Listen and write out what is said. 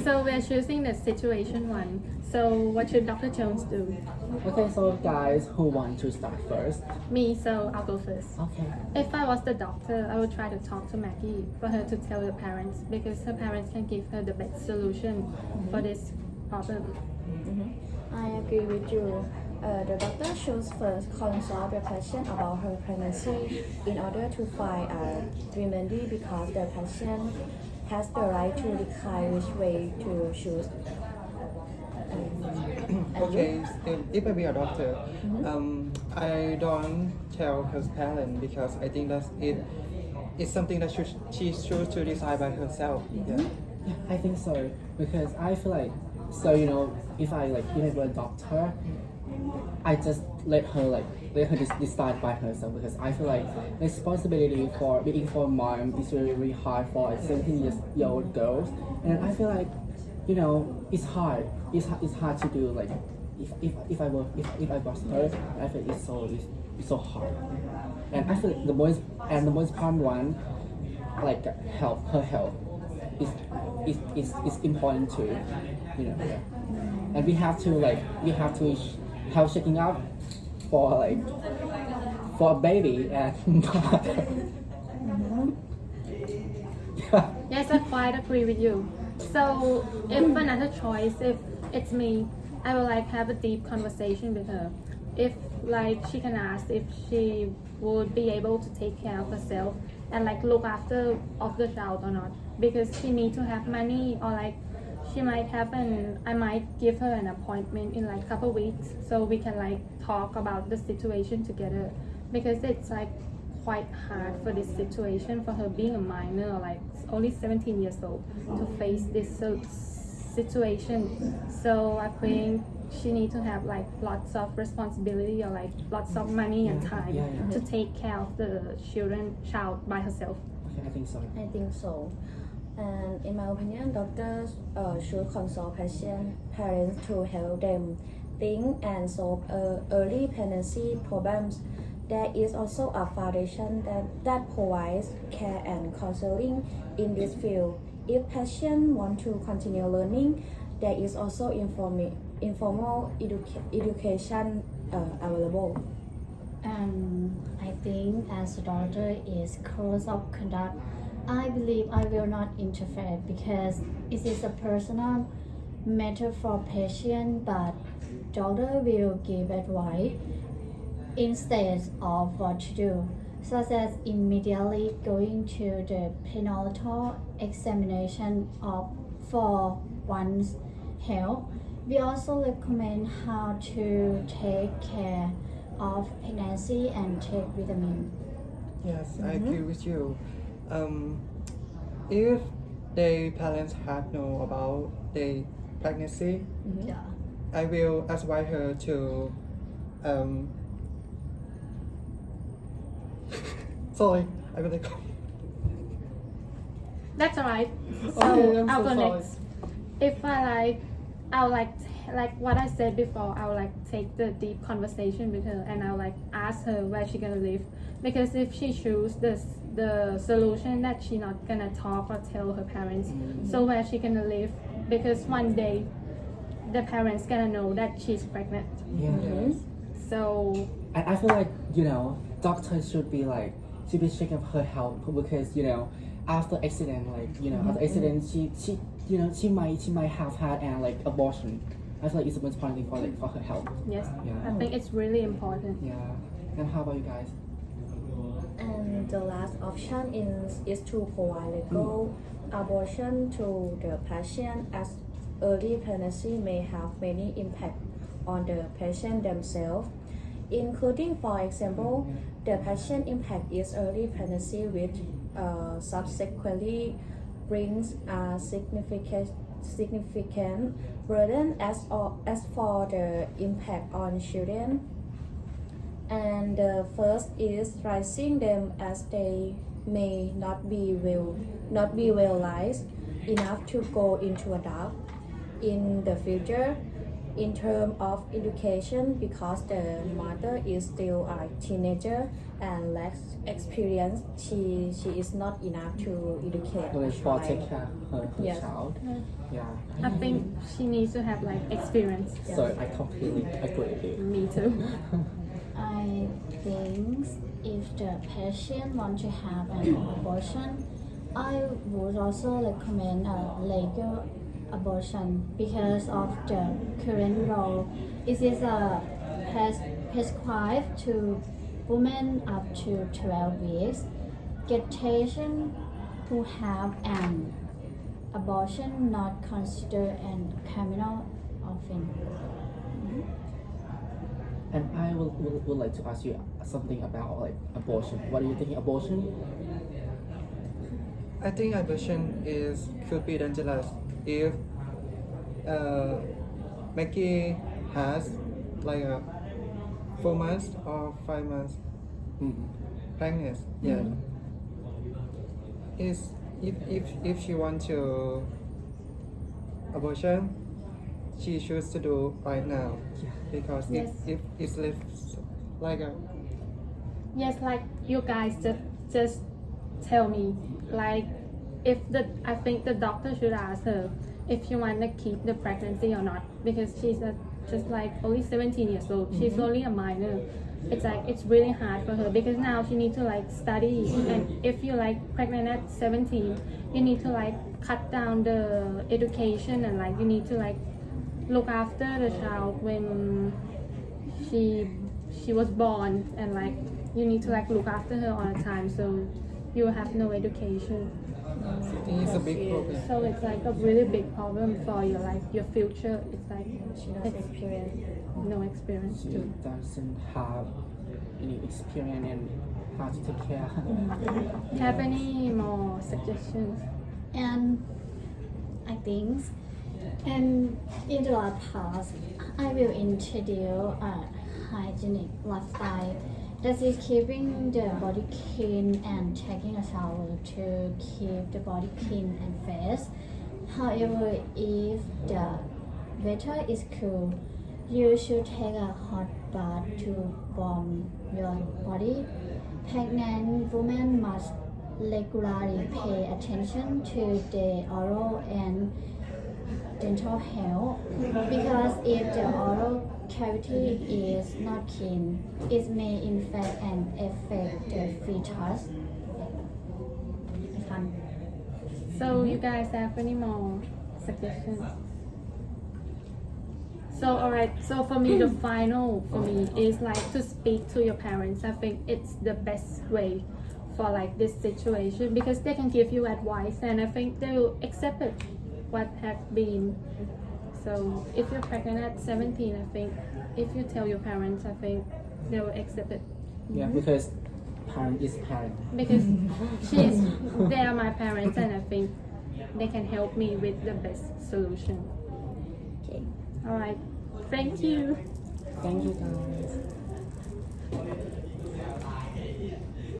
So we're choosing the situation one. So what should Dr. Jones do? Okay, so guys, who want to start first? Me, so I'll go first. Okay. If I was the doctor, I would try to talk to Maggie for her to tell her parents because her parents can give her the best solution for this problem. I agree with you. The doctor should first consult the patient about her pregnancy in order to find a remedy because the patient has the right to decide which way to choose. And Okay, if I be a doctor, I don't tell her parents because I think that it's something that she should to decide by herself. Yeah. Yeah, I think so because I feel like if I were a doctor, I just let her decide by herself because I feel like responsibility for being for mom is really really hard for a 17-year-old girl, and I feel like it's hard. It's hard to do like if I was her, I feel it's so hard, and I feel like the most common one like her health is important too, yeah. And we have to have checking up for a baby and mother. Yes, I quite agree with you. So if another choice, if it's me, I will have a deep conversation with her. If she can ask if she would be able to take care of herself and look after of the child or not, because she need to have money or she might have I might give her an appointment in couple weeks so we can talk about the situation together because it's quite hard for this situation for her being a minor only 17 years old to face this situation. So I think she needs to have lots of responsibility or lots of money and time to take care of the child by herself. Okay, I think so. I think so. And in my opinion, doctors should consult parents to help them think and solve early pregnancy problems. There is also a foundation that provides care and counseling in this field. If patients want to continue learning, there is also informal education available. I think as a daughter is code of conduct, I believe I will not interfere because it is a personal matter for patient, but doctor will give advice instead of what to do, such as immediately going to the prenatal examination for one's health. We also recommend how to take care of pregnancy and take vitamin. Yes, I agree with you. If the parents had know about the pregnancy, Yeah. I will advise her to sorry, I will go. That's alright. So Okay, I'm I'll so go sorry. next. If I'll what I said before, I'll take the deep conversation with her and I'll ask her where she gonna live, because if she choose the solution that she not gonna talk or tell her parents, so where she gonna live, because one day the parents gonna know that she's pregnant. Yes. So And I feel like doctors should be checking up her health because after accident after accident she might have had an abortion. I feel like it's the most important thing for her health. yes, Yeah. I think it's really important. Yeah. And how about you guys? And the last option is to provide legal abortion to the patient, as early pregnancy may have many impact on the patient themselves, including, for example, the patient impact is early pregnancy, which subsequently brings a significant burden as for the impact on children. And the first is raising them as they may not be realized enough to go into adult in the future. in terms of education, because the mother is still a teenager and lacks experience, she is not enough to educate Knowledge for take child. care her Yes. child. Yeah. I think she needs to have like experience. So I completely agree with you. Me too. I think if the patient want to have an abortion, I would also recommend a legal abortion because of the current law. It is prescribed to women up to 12 weeks. Gestation who have an abortion not considered a criminal offense. And I would like to ask you something about like abortion. What do you think abortion? I think abortion could be dangerous if Maggie has like a 4 months or 5 months Mm. pregnant. Yeah. If she want to abortion, she choose to do right now. Yeah. Because Yes. if it's left like a Yes, like you guys just tell me, like if I think the doctor should ask her if she want to keep the pregnancy or not, because she's just like only 17 years old. She's only a minor. It's like it's really hard for her because now she needs to like study, and if you like pregnant at 17, you need to like cut down the education, and like you need to like look after the child when she was born, and like you need to like look after her all the time, so you have no education. I think it's a big problem. So it's like a really big problem for your like your future. It's like She doesn't it's experience. no experience She too. doesn't have any experience in how to take care. Have any more suggestions? And I think, and in the past, I will introduce a hygienic lifestyle that is keeping the body clean and taking a shower to keep the body clean and fresh. However, if the weather is cool, you should take a hot bath to warm your body. Pregnant women must regularly pay attention to their oral and dental health, because if the oral cavity is not clean, it may infect and affect the fetus. So you guys have any more suggestions? So alright, so for me the final for me is like to speak to your parents. I think it's the best way for like this situation because they can give you advice and I think they will accept it what has been. So if you're pregnant at 17, I think if you tell your parents, I think they will accept it Yeah, because parent is parent. because they are my parents and I think they can help me with the best solution. Okay. All right, thank you. Thank you guys.